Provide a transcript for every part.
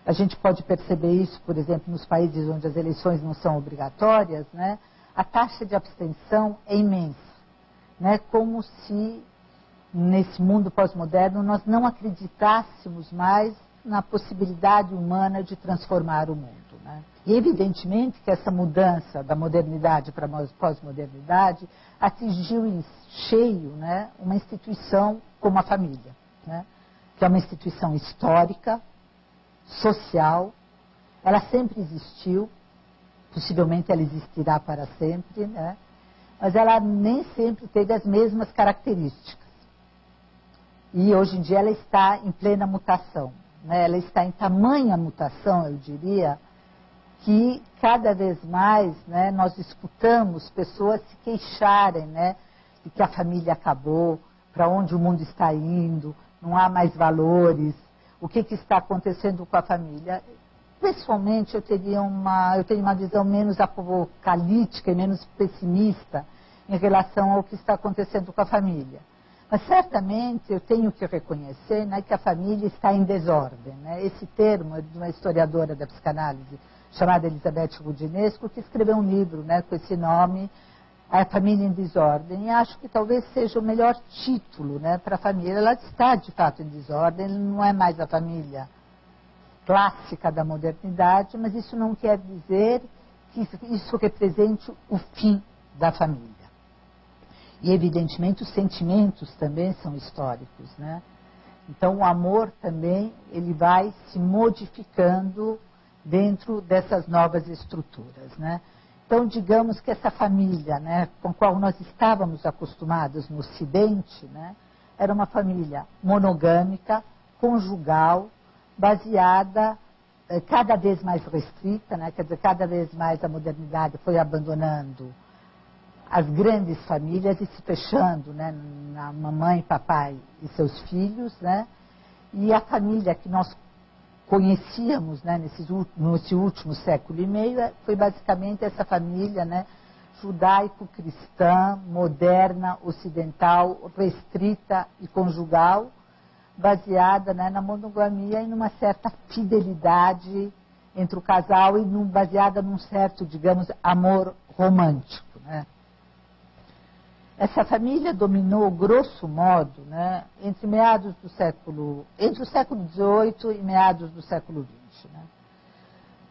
A gente pode perceber isso, por exemplo, nos países onde as eleições não são obrigatórias, né? A taxa de abstenção é imensa, né? Como se nesse mundo pós-moderno nós não acreditássemos mais na possibilidade humana de transformar o mundo, né? E evidentemente que essa mudança da modernidade para a pós-modernidade atingiu em cheio, né, uma instituição como a família, né? Que é uma instituição histórica, social, ela sempre existiu, possivelmente ela existirá para sempre, né? Mas ela nem sempre teve as mesmas características. E hoje em dia ela está em plena mutação, né? Ela está em tamanha mutação, eu diria, que cada vez mais, né, nós escutamos pessoas se queixarem, né, de que a família acabou, para onde o mundo está indo, não há mais valores, o que está acontecendo com a família. Pessoalmente, eu tenho uma visão menos apocalíptica e menos pessimista em relação ao que está acontecendo com a família. Mas certamente eu tenho que reconhecer, né, que a família está em desordem, né? Esse termo é de uma historiadora da psicanálise chamada Elizabeth Roudinesco, que escreveu um livro, né, com esse nome, A Família em Desordem. E acho que talvez seja o melhor título, né, para a família. Ela está de fato em desordem, não é mais a família clássica da modernidade, mas isso não quer dizer que isso represente o fim da família. E, evidentemente, os sentimentos também são históricos, né? Então, o amor também, ele vai se modificando dentro dessas novas estruturas, né? Então, digamos que essa família, né, com a qual nós estávamos acostumados no Ocidente, né, era uma família monogâmica, conjugal, baseada, cada vez mais restrita, né? Quer dizer, cada vez mais a modernidade foi abandonando as grandes famílias e se fechando, né, na mamãe, papai e seus filhos, né? E a família que nós conhecíamos, né, nesse último século e meio foi basicamente essa família, né, judaico-cristã, moderna, ocidental, restrita e conjugal, baseada, né, na monogamia e numa certa fidelidade entre o casal e baseada num certo, digamos, amor romântico, né? Essa família dominou, grosso modo, né, entre o século XVIII e meados do século XX, né?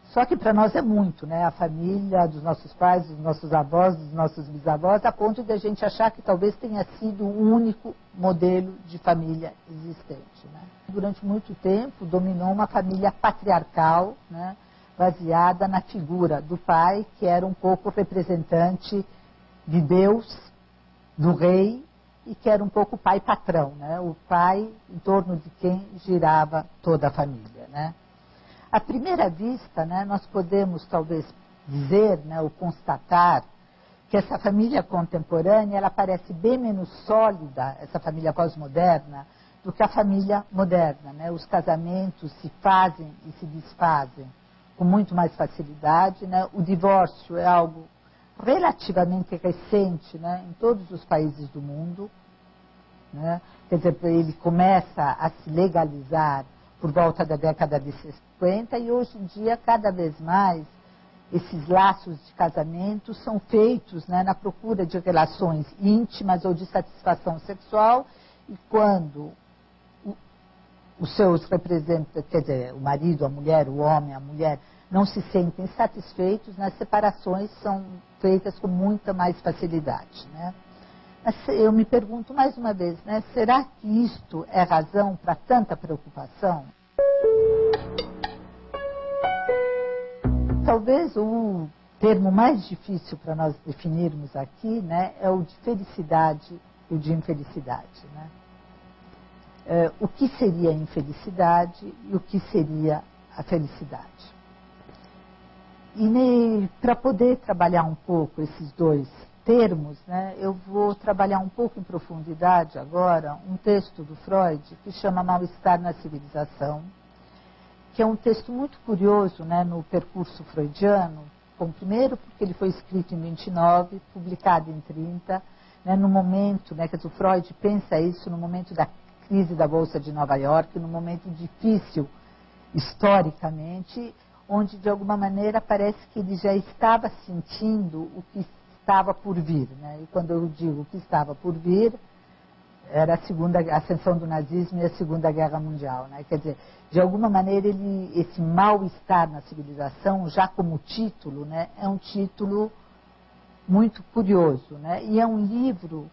Só que para nós é muito, né, a família dos nossos pais, dos nossos avós, dos nossos bisavós, a ponto de a gente achar que talvez tenha sido o único modelo de família existente, né? Durante muito tempo dominou uma família patriarcal, né, baseada na figura do pai, que era um pouco representante de Deus, do rei, e que era um pouco o pai patrão, né? O pai em torno de quem girava toda a família, né? À primeira vista, né, nós podemos talvez dizer, né, ou constatar que essa família contemporânea ela parece bem menos sólida, essa família pós-moderna, do que a família moderna, né? Os casamentos se fazem e se desfazem com muito mais facilidade, né? O divórcio é algo relativamente recente, né, em todos os países do mundo, né? Quer dizer, ele começa a se legalizar por volta da década de 50 e hoje em dia, cada vez mais, esses laços de casamento são feitos, né, na procura de relações íntimas ou de satisfação sexual, e quando os seus representantes, quer dizer, o marido, a mulher, o homem, a mulher, não se sentem satisfeitos, as separações são feitas com muita mais facilidade, né? Mas eu me pergunto mais uma vez, né, será que isto é razão para tanta preocupação? Talvez o termo mais difícil para nós definirmos aqui, né, é o de felicidade e o de infelicidade, né? O que seria a infelicidade e o que seria a felicidade? E para poder trabalhar um pouco esses dois termos, né, eu vou trabalhar um pouco em profundidade agora um texto do Freud que chama Mal-Estar na Civilização, que é um texto muito curioso, né, no percurso freudiano. Bom, primeiro porque ele foi escrito em 29, publicado em 30, né, no momento, né, que o Freud pensa isso no momento da crise da Bolsa de Nova York, num momento difícil historicamente, onde de alguma maneira parece que ele já estava sentindo o que estava por vir, né? E quando eu digo o que estava por vir, era a ascensão do nazismo e a Segunda Guerra Mundial, né? Quer dizer, de alguma maneira esse mal-estar na civilização, já como título, né, é um título muito curioso, né? E é um livro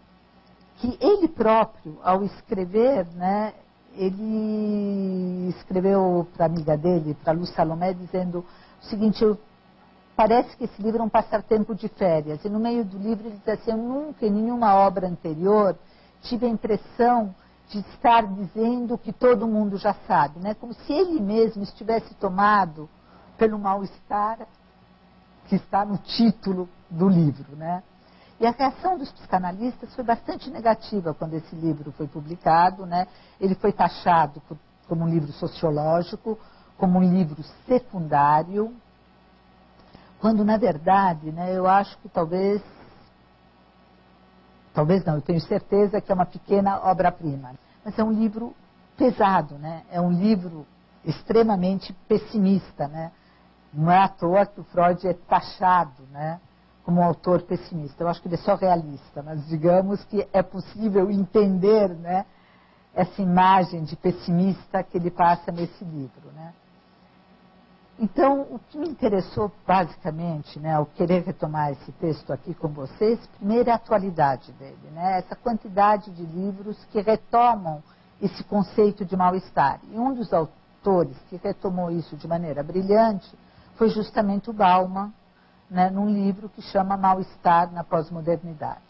que ele próprio, ao escrever, né, ele escreveu para a amiga dele, para a Luz Salomé, dizendo o seguinte: parece que esse livro é um passatempo de férias. E no meio do livro ele diz assim: eu nunca, em nenhuma obra anterior, tive a impressão de estar dizendo o que todo mundo já sabe, né? Como se ele mesmo estivesse tomado pelo mal-estar que está no título do livro, né? E a reação dos psicanalistas foi bastante negativa quando esse livro foi publicado, né? Ele foi taxado como um livro sociológico, como um livro secundário, quando, na verdade, né, eu acho que talvez não, eu tenho certeza que é uma pequena obra-prima. Mas é um livro pesado, né? É um livro extremamente pessimista, né? Não é à toa que o Freud é taxado, né, como um autor pessimista. Eu acho que ele é só realista, mas digamos que é possível entender, né, essa imagem de pessimista que ele passa nesse livro, né? Então, o que me interessou basicamente, né, ao querer retomar esse texto aqui com vocês, primeiro é a atualidade dele, né, essa quantidade de livros que retomam esse conceito de mal-estar. E um dos autores que retomou isso de maneira brilhante foi justamente o Bauman, né, num livro que chama Mal-Estar na Pós-Modernidade.